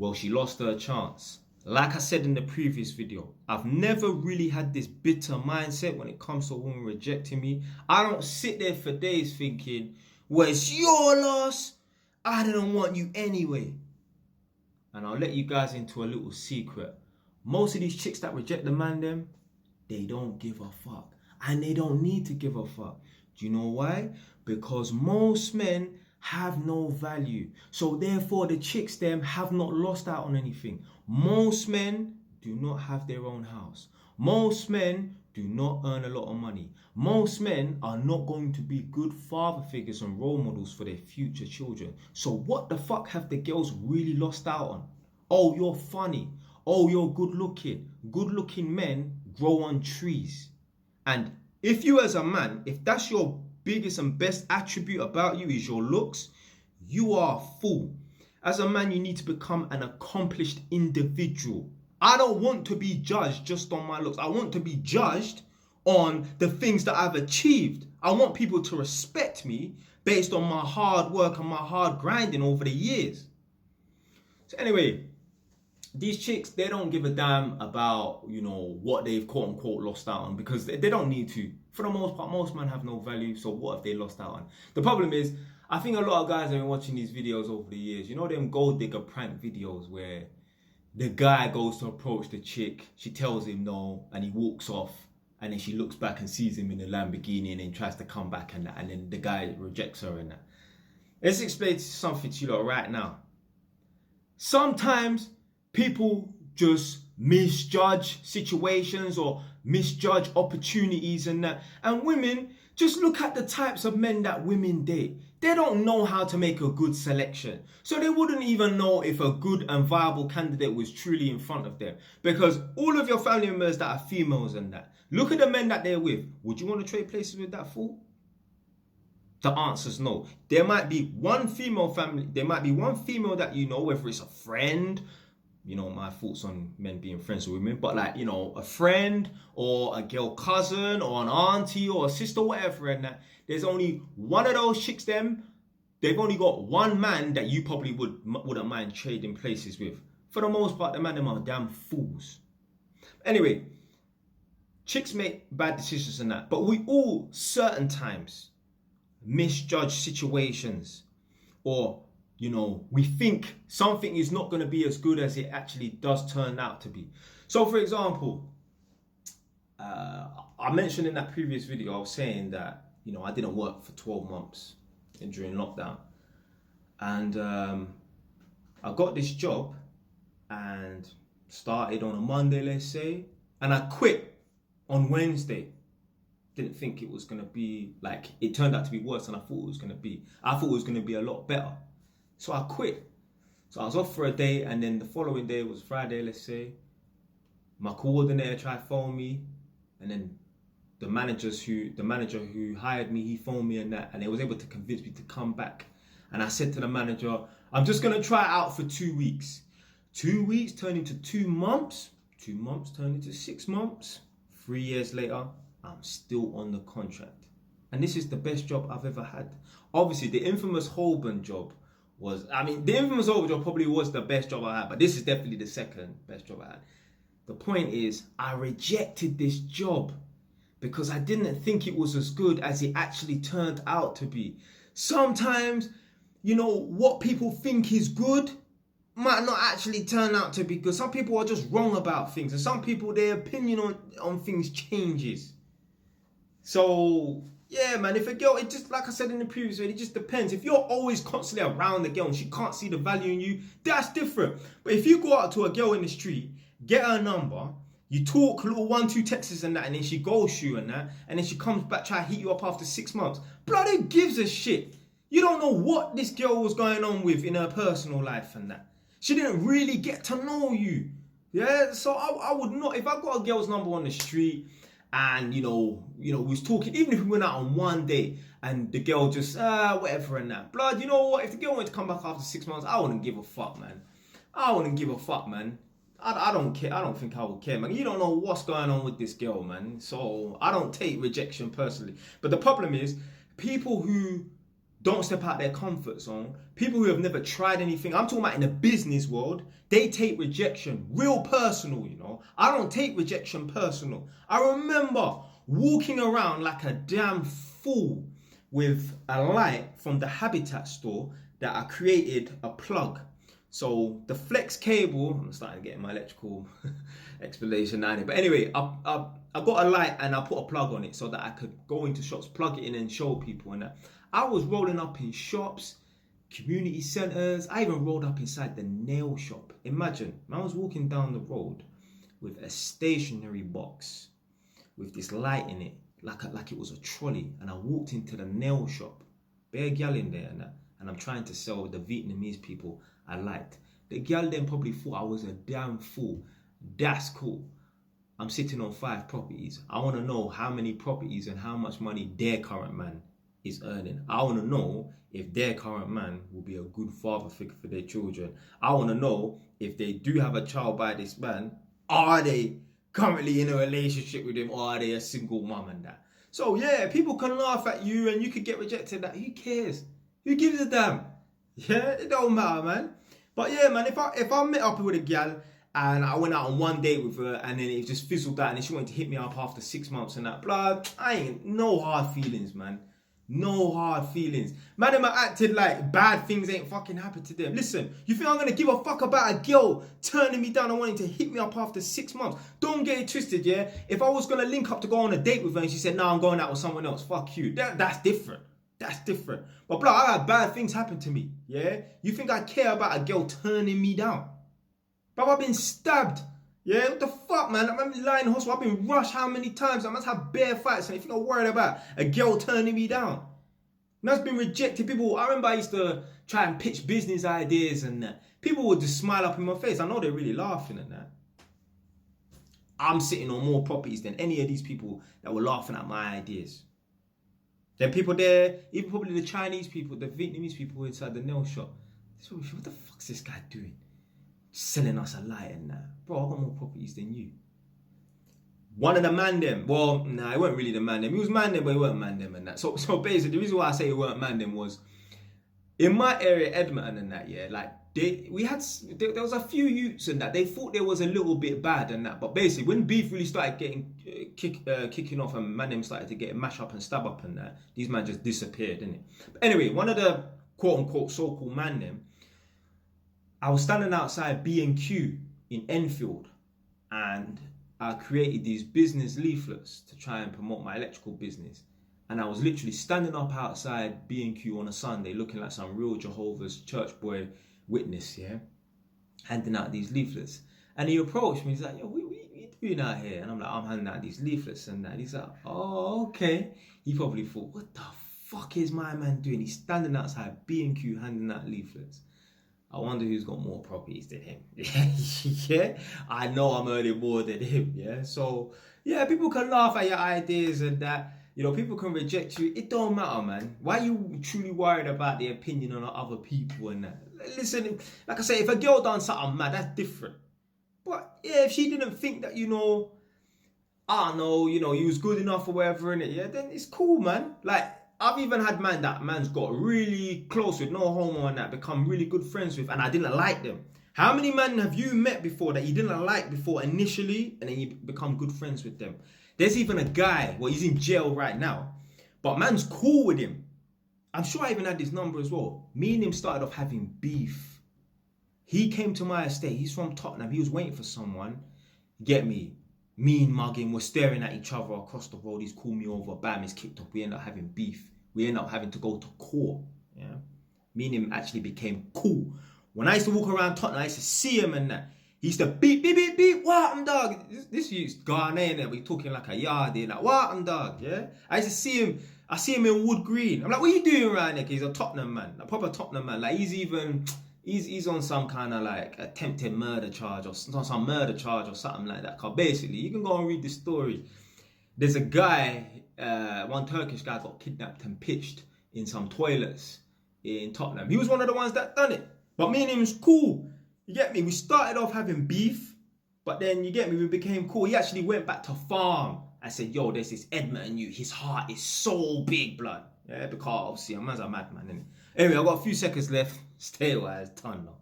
Well, she lost her chance. Like I said in the previous video, I've never really had this bitter mindset when it comes to a woman rejecting me. I don't sit there for days thinking, well, it's your loss. I didn't want you anyway. And I'll let you guys into a little secret. Most of these chicks that reject the man them, they don't give a fuck. And they don't need to give a fuck. Do you know why? Because most men have no value. So therefore the chicks them have not lost out on anything. Most men do not have their own house. Most men do not earn a lot of money. Most men are not going to be good father figures and role models for their future children. So what the fuck have the girls really lost out on? Oh, you're funny. Oh, you're good looking. Good looking men grow on trees. And if you as a man, if that's your biggest and best attribute about you is your looks, you are a fool. As a man, you need to become an accomplished individual. I don't want to be judged just on my looks. I want to be judged on the things that I've achieved. I want people to respect me based on my hard work and my hard grinding over the years. So anyway, these chicks, they don't give a damn about, what they've quote unquote lost out on, because they don't need to. For the most part, most men have no value. So what have they lost out on? The problem is, I think a lot of guys have been watching these videos over the years. You know them gold digger prank videos where the guy goes to approach the chick, she tells him no, and he walks off, and then she looks back and sees him in a Lamborghini and then tries to come back and that, and then the guy rejects her and that. Let's explain something to you lot right now. Sometimes people just misjudge situations or misjudge opportunities and that. And women, just look at the types of men that women date. They don't know how to make a good selection. So they wouldn't even know if a good and viable candidate was truly in front of them. Because all of your family members that are females and that, look at the men that they're with. Would you want to trade places with that fool? The answer's no. There might be one female family, there might be one female that you know, whether it's a friend, my thoughts on men being friends with women, but like, a friend or a girl cousin or an auntie or a sister, whatever, and that there's only one of those chicks they've only got one man that you probably wouldn't mind trading places with. For the most part, the man them are damn fools. Anyway, chicks make bad decisions and that, but we all certain times misjudge situations, or we think something is not going to be as good as it actually does turn out to be. So for example, I mentioned in that previous video, I was saying that I didn't work for 12 months during lockdown, and I got this job and started on a Monday, let's say, and I quit on Wednesday. Didn't think it was going to be like, it turned out to be worse than I thought it was going to be. I thought it was going to be a lot better. So I quit. So I was off for a day, and then the following day was Friday, let's say. My coordinator tried to phone me, and then the manager who hired me, he phoned me and that, and they was able to convince me to come back. And I said to the manager, I'm just gonna try it out for 2 weeks. 2 weeks turned into 2 months. 2 months turned into 6 months. 3 years later, I'm still on the contract. And this is the best job I've ever had. Obviously, the infamous Holborn job the infamous Holborn job probably was the best job I had, but this is definitely the second best job I had. The point is, I rejected this job because I didn't think it was as good as it actually turned out to be. Sometimes, what people think is good might not actually turn out to be good. Some people are just wrong about things, and some people, their opinion on things changes. So yeah, man, if a girl, it just, like I said in the previous video, it just depends. If you're always constantly around the girl and she can't see the value in you, that's different. But if you go out to a girl in the street, get her number, you talk little 1-2 texts and that, and then she ghosts you and that, and then she comes back, try to hit you up after 6 months. Bloody gives a shit. You don't know what this girl was going on with in her personal life and that. She didn't really get to know you. Yeah, so I would not, if I got a girl's number on the street, and we was talking, even if we went out on one day and the girl just whatever and that, blood, you know what, if the girl wanted to come back after 6 months, I wouldn't give a fuck, man. I don't care. I don't think I would care, man. You don't know what's going on with this girl, man. So I don't take rejection personally. But the problem is, people who don't step out their comfort zone. People who have never tried anything. I'm talking about in the business world. They take rejection real personal, you know. I don't take rejection personal. I remember walking around like a damn fool with a light from the Habitat store that I created a plug. So the flex cable, I'm starting to get my electrical explanation now. But anyway, I got a light and I put a plug on it so that I could go into shops, plug it in and show people. And I was rolling up in shops, community centres. I even rolled up inside the nail shop. Imagine, I was walking down the road with a stationery box with this light in it, like it was a trolley. And I walked into the nail shop, bare gal in there and I'm trying to sell the Vietnamese people I liked. The gal then probably thought I was a damn fool. That's cool. I'm sitting on 5 properties. I want to know how many properties and how much money their current man is earning. I want to know if their current man will be a good father figure for their children. I want to know if they do have a child by this man, are they currently in a relationship with him, or are they a single mum and that? So yeah, people can laugh at you and you could get rejected. That who cares? Who gives a damn? Yeah, it don't matter, man. But yeah, man, if I met up with a gal and I went out on one date with her and then it just fizzled out and then she wanted to hit me up after 6 months and that, blah, I ain't no hard feelings, man. No hard feelings. Man, them are acting like bad things ain't fucking happened to them. Listen, you think I'm gonna give a fuck about a girl turning me down and wanting to hit me up after 6 months? Don't get it twisted, yeah? If I was gonna link up to go on a date with her and she said, no, I'm going out with someone else, fuck you. That's different. That's different. But bro, I had bad things happen to me, yeah? You think I care about a girl turning me down? Bro, I've been stabbed. Yeah, what the fuck, man? I'm lying in hospital. I've been rushed how many times? I must have bare fights. And if you're not worried about a girl turning me down, man's been rejected. People, I remember I used to try and pitch business ideas and that. People would just smile up in my face. I know they're really laughing at that. I'm sitting on more properties than any of these people that were laughing at my ideas. Then people there, even probably the Chinese people, the Vietnamese people inside the nail shop. What the fuck's this guy doing? Selling us a light and that. Bro, I got more properties than you. One of the man them, well, nah, it weren't really the man them. He was man them, but he weren't man them and that. So basically, the reason why I say he weren't man them was, in my area, Edmonton and that, yeah, like, there was a few youths and that, they thought there was a little bit bad and that, but basically, when beef really started getting, kicking off and man them started to get mash up and stab up and that, these man just disappeared, didn't it? But anyway, one of the quote-unquote so-called man them, I was standing outside B&Q in Enfield and I created these business leaflets to try and promote my electrical business. And I was literally standing up outside B&Q on a Sunday looking like some real Jehovah's church boy witness, yeah? Handing out these leaflets. And he approached me, he's like, yo, what you doing out here? And I'm like, I'm handing out these leaflets and that. He's like, oh, okay. He probably thought, what the fuck is my man doing? He's standing outside B&Q handing out leaflets. I wonder who's got more properties than him. Yeah, I know I'm earning more than him. Yeah, so yeah, people can laugh at your ideas and that. You know, people can reject you. It don't matter, man. Why are you truly worried about the opinion of other people and that? Listen, like I say, if a girl done something mad, that's different. But yeah, if she didn't think that, you know, I don't know, you know, you was good enough or whatever in it, yeah, then it's cool, man. Like, I've even had man that man's got really close with, no homo and that, become really good friends with, and I didn't like them. How many men have you met before that you didn't like before initially, and then you become good friends with them? There's even a guy, well, he's in jail right now, but man's cool with him. I'm sure I even had his number as well. Me and him started off having beef. He came to my estate. He's from Tottenham. He was waiting for someone. Get me? Mean mugging. We're staring at each other across the road. He's called me over. Bam, he's kicked up. We end up having beef. We end up having to go to court. Yeah, me and him actually became cool. When I used to walk around Tottenham, I used to see him and that. He used to beep, beep, beep, beep. What I'm dog? This youth's Ghanaian. We talking like a yardie. Like what I'm dog? Yeah. I used to see him. I see him in Wood Green. I'm like, what are you doing around here? He's a Tottenham man, a proper Tottenham man. Like he's on some kind of like attempted murder charge or some murder charge or something like that. Cause basically, you can go and read the story. There's a guy, one Turkish guy got kidnapped and pitched in some toilets in Tottenham. He was one of the ones that done it. But me and him was cool. You get me? We started off having beef, but then you get me, we became cool. He actually went back to farm. I said, yo, there's this Edmonton youth. His heart is so big, blood. Yeah, because obviously a man's a madman, innit? Anyway, I've got a few seconds left. Stay wise, ton though.